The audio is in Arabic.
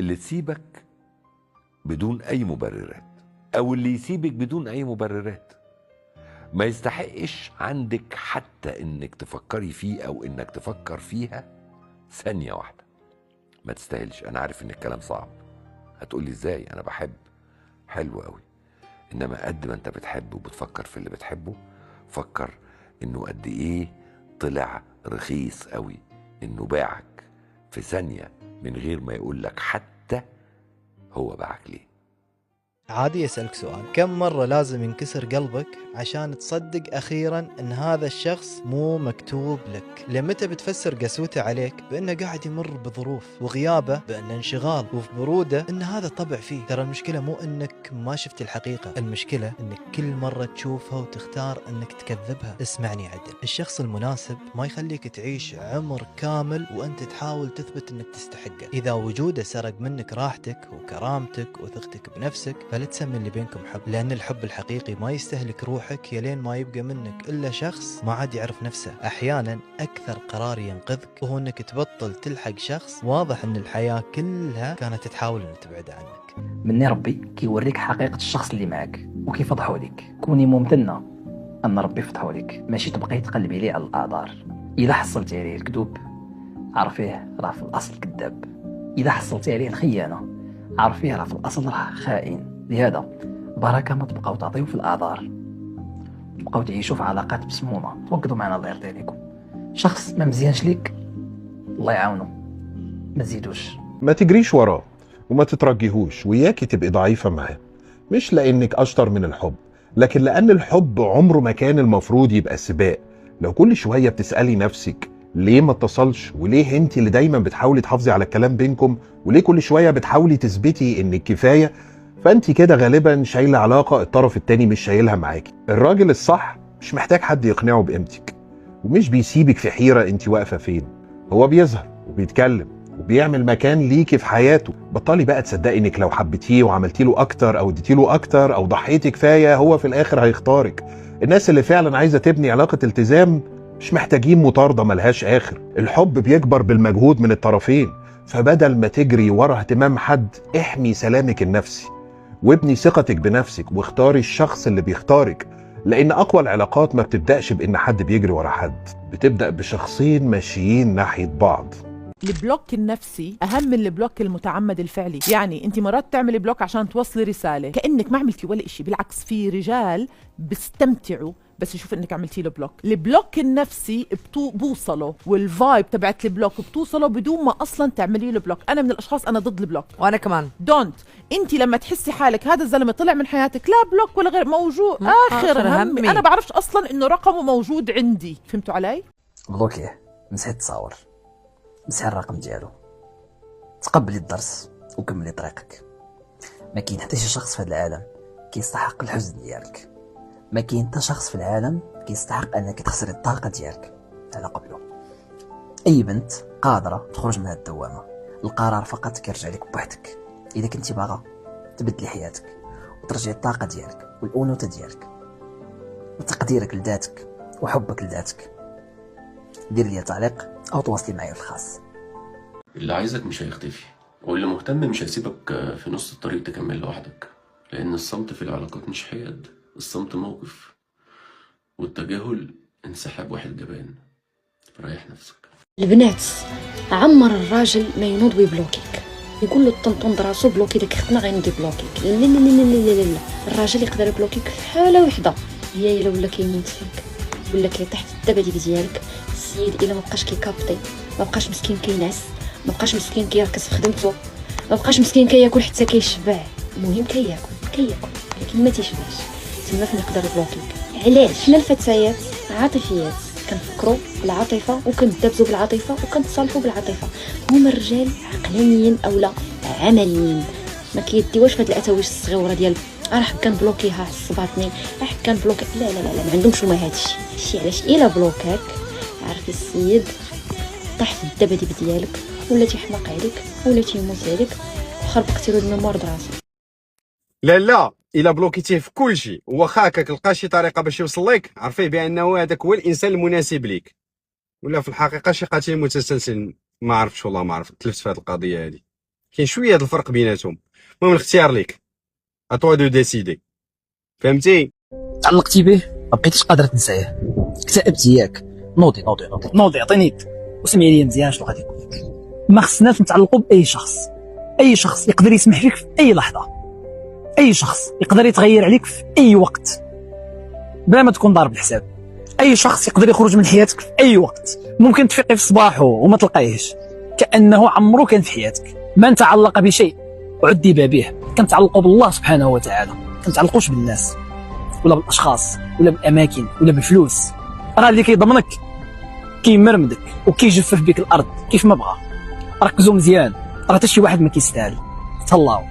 اللي تسيبك بدون اي مبررات او اللي يسيبك بدون اي مبررات ما يستحقش عندك حتى انك تفكري فيه او انك تفكر فيها ثانية واحدة. ما تستاهلش. انا عارف ان الكلام صعب، هتقولي ازاي؟ انا بحب، حلو قوي، انما قد ما انت بتحب وبتفكر في اللي بتحبه، فكر انه قد ايه طلع رخيص قوي انه باعك في ثانية من غير ما يقولك حتى هو باعك ليه. عادي أسألك سؤال، كم مرة لازم ينكسر قلبك عشان تصدق أخيرا أن هذا الشخص مو مكتوب لك؟ لمتى بتفسر قسوته عليك بأنه قاعد يمر بظروف، وغيابه بأنه انشغال، وفي بروده أن هذا طبع فيه؟ ترى المشكلة مو أنك ما شفت الحقيقة، المشكلة أنك كل مرة تشوفها وتختار أنك تكذبها. اسمعني عدل، الشخص المناسب ما يخليك تعيش عمر كامل وأنت تحاول تثبت أنك تستحقه. إذا وجوده سرق منك راحتك وكرامتك وثقتك بنفسك فلا تسمي اللي بينكم حب، لأن الحب الحقيقي ما يستهلك روحك يلين ما يبقى منك إلا شخص ما عاد يعرف نفسه. أحيانا أكثر قرار ينقذك وهو أنك تبطل تلحق شخص واضح أن الحياة كلها كانت تحاول أن تبعد عنك. مني ربي كيوريك حقيقة الشخص اللي معك وكيف فضحوا لك. كوني ممتنة أن ربي فتحوا لك، ماشي تبقي تقلبي لي على الأعذار. إذا حصلتي عليه الكذوب عرفيه راه في الأصل كذاب، إذا حصلتي عليه الخيانة عرفيه راه في الأصل راه خائن. لهذا بركة ما تبقاو تعطيو في الأعذار، تبقاو تعيشوا في علاقات مسمومة. توقدوا معنا الله يرضي عليكم. شخص ما مزيانش ليك الله يعاونه، ما تزيدوش. ما تجريش وراه وما تترجيهوش، وياكي تبقي ضعيفة معاه، مش لأنك أشطر من الحب، لكن لأن الحب عمره ما كان المفروض يبقى سباق. لو كل شوية بتسألي نفسك ليه ما اتصلش، وليه انت اللي دايما بتحاولي تحافظي على الكلام بينكم، وليه كل شوية بتحاولي تثبتي انك كفاية، فانت كده غالبا شايلة علاقة الطرف التاني مش شايلها معاكي. الراجل الصح مش محتاج حد يقنعه بقيمتك، ومش بيسيبك في حيرة انت واقفة فين. هو بيظهر وبيتكلم وبيعمل مكان ليكي في حياته. بطلي بقى تصدقي انك لو حبيتيه وعملتي له اكتر او اديتي له اكتر او ضحيتي كفايه هو في الاخر هيختارك. الناس اللي فعلا عايزه تبني علاقه التزام مش محتاجين مطارده ملهاش اخر. الحب بيكبر بالمجهود من الطرفين، فبدل ما تجري ورا اهتمام حد احمي سلامك النفسي وابني ثقتك بنفسك، واختاري الشخص اللي بيختارك. لان اقوى العلاقات ما بتبداش بان حد بيجري ورا حد، بتبدا بشخصين ماشيين ناحيه بعض. البلوك النفسي اهم من البلوك المتعمد الفعلي. يعني انت مرات تعملي بلوك عشان توصلي رساله كانك ما عملتي ولا شيء، بالعكس في رجال بيستمتعوا بس يشوف انك عملتي له بلوك. البلوك النفسي بوصله والفايب تبعت البلوك بتوصله بدون ما اصلا تعملي له بلوك. انا من الاشخاص انا ضد البلوك، وانا كمان دونت. انت لما تحسي حالك هذا الزلمه طلع من حياتك لا بلوك ولا غير موجود، اخر همي انا بعرفش اصلا انه رقمه موجود عندي. فهمتوا علي؟ بلوكيه، مسحي التصاور، مسحي الرقم ديالو، تقبلي الدرس وكملي طريقك. ما كاين حتى شي شخص في هذا العالم كيستحق الحزن ديالك، ما كاين حتى شخص في العالم كيستحق انك تخسري الطاقه ديالك على قبله. اي بنت قادره تخرج من هذه الدوامه، القرار فقط كيرجع لك بوحدك. اذا كنتي باغا تبدلي حياتك وترجعي الطاقه ديالك والانوثه ديالك وتقديرك لذاتك وحبك لذاتك، دير لي تعليق او تواصلي معايا في الخاص. اللي عايزك مش هيختفي، واللي مهتم مش هيسيبك في نص الطريق تكمل لوحدك، لان الصمت في العلاقات مش حياد، الصمت موقف، والتجاهل انسحاب واحد جبان. ريح نفسك. البنات عمر الراجل ما ينوض ويبلوكيك، يقول له الطنطون دراسو بلوكي داك ختنا غينوض يبلوكيك. لا لا لا لا لا لا، الراجل يقدر يبلوكيك في حاله وحده، هي الا ولا كيموت فيك ولا كي تحت الدباديب ديالك. السيد الا ما بقاش كيكابطي، ما بقاش مسكين كينعس، ما بقاش مسكين كيركز في خدمته، ما بقاش مسكين كياكل حتى كيشبع. المهم كياكل ولكن ما تيشبعش، تما فين يقدر يبلوكيك. علاش؟ حنا الفتيات عاطفيات، كنفكروا بالعاطفه وكندابزوا بالعاطفه وكنتصالحوا بالعاطفه. هما الرجال عقلانيين اولا عمليين، ما كيديوش في هاد الاتاويش الصغيره ديال راه كان بلوكيها عصباتني، راه كان بلوكي. لا لا لا، ما عندهمش هما هادشي. علاش؟ الا بلوكاك عارفي السيد طاح في الدباديب ديالك، ولا تيحماق عليك ولا تيموت عليك وخربقتي له الميموار دراسو. لا الا بلوكيتيه في كل شيء واخا هكاك لقى شي طريقه باش يوصل لك، عرفيه بانه هذاك هو الانسان المناسب ليك. ولا في الحقيقه شي قتيل متسلسل، ما عرفتش والله، ما عرفت، تلفت في هذه القضيه هذه. كاين شويه د الفرق بيناتهم. المهم الاختيار ليك، اتوا دو ديسيدي. فهمتي؟ تعلقتي به ما بقيتيش قادره تنساه، اكتئبتي ياك. نوضي عطيني يد وسمعي لي مزيان شنو غادي نقول لك. ما خصناش نتعلقوا باي شخص. اي شخص يقدر يسمح فيك في اي لحظه، اي شخص يقدر يتغير عليك في اي وقت بلا ما تكون ضارب الحساب. اي شخص يقدر يخرج من حياتك في اي وقت، ممكن تفيقي في الصباح وما تلقايهش كانه عمرو كان في حياتك. من تعلق بشيء عذب به. كنتعلقوا بالله سبحانه وتعالى، كنتعلقوش بالناس ولا بالاشخاص ولا بالاماكن ولا بالفلوس. راه اللي كيضمنك كيمرمدك وكيجفف بك الارض كيف ما بغى. ركزوا مزيان، راه حتى شي واحد ما كيستاهل. تهلاو.